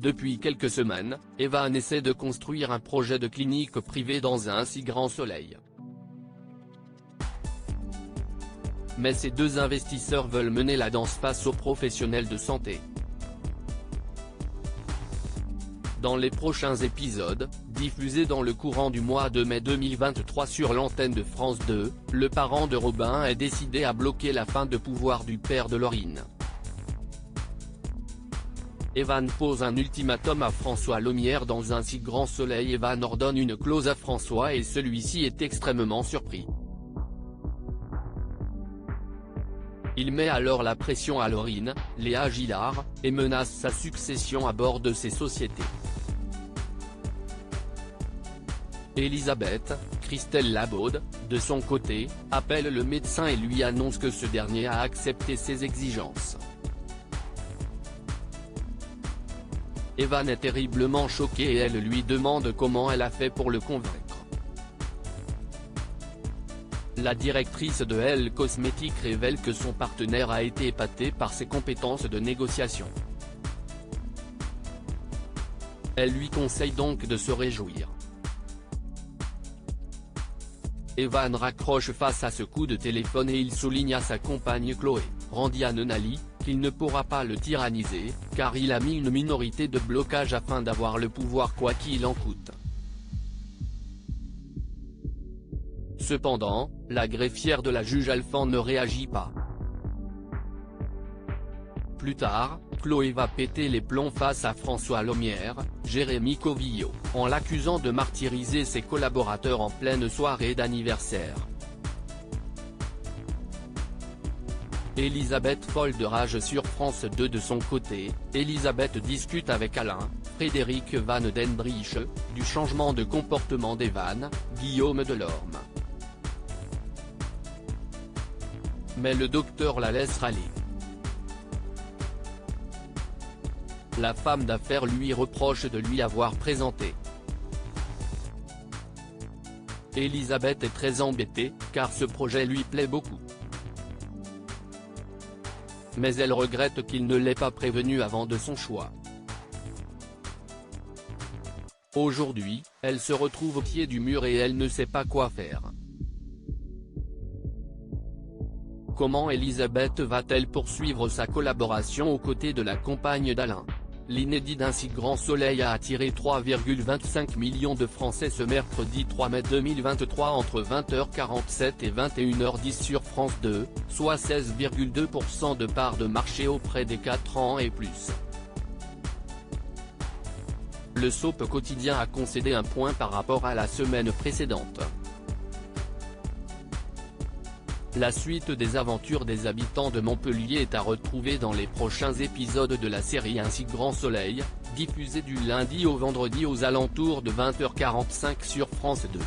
Depuis quelques semaines, Evan essaie de construire un projet de clinique privée dans un si grand soleil. Mais ces deux investisseurs veulent mener la danse face aux professionnels de santé. Dans les prochains épisodes, diffusés dans le courant du mois de mai 2023 sur l'antenne de France 2, le parent de Robin est décidé à bloquer la fin de pouvoir du père de Laurine. Evan pose un ultimatum à François Lomière dans un si grand soleil. Evan ordonne une clause à François et celui-ci est extrêmement surpris. Il met alors la pression à Laurine, Léa Gillard, et menace sa succession à bord de ses sociétés. Elisabeth, Christelle Labaude, de son côté, appelle le médecin et lui annonce que ce dernier a accepté ses exigences. Evan est terriblement choquée et elle lui demande comment elle a fait pour le convaincre. La directrice de Elle Cosmétique révèle que son partenaire a été épaté par ses compétences de négociation. Elle lui conseille donc de se réjouir. Evan raccroche face à ce coup de téléphone et il souligne à sa compagne Chloé, Randy Anenali, qu'il ne pourra pas le tyranniser, car il a mis une minorité de blocage afin d'avoir le pouvoir quoi qu'il en coûte. Cependant, la greffière de la juge Alphand ne réagit pas. Plus tard, Chloé va péter les plombs face à François Lomière, Jérémy Covillo, en l'accusant de martyriser ses collaborateurs en pleine soirée d'anniversaire. Elisabeth folle de rage sur France 2. De son côté, Elisabeth discute avec Alain, Frédéric Van Dendrich, du changement de comportement d'Evan, Guillaume Delorme. Mais le docteur la laisse râler. La femme d'affaires lui reproche de lui avoir présenté. Elisabeth est très embêtée, car ce projet lui plaît beaucoup. Mais elle regrette qu'il ne l'ait pas prévenue avant de son choix. Aujourd'hui, elle se retrouve au pied du mur et elle ne sait pas quoi faire. Comment Elisabeth va-t-elle poursuivre sa collaboration aux côtés de la compagne d'Alain? L'inédit d'un si grand soleil a attiré 3,25 millions de Français ce mercredi 3 mai 2023 entre 20h47 et 21h10 sur France 2, soit 16,2% de part de marché auprès des 4 ans et plus. Le soap quotidien a concédé un point par rapport à la semaine précédente. La suite des aventures des habitants de Montpellier est à retrouver dans les prochains épisodes de la série Un si grand soleil, diffusée du lundi au vendredi aux alentours de 20h45 sur France 2.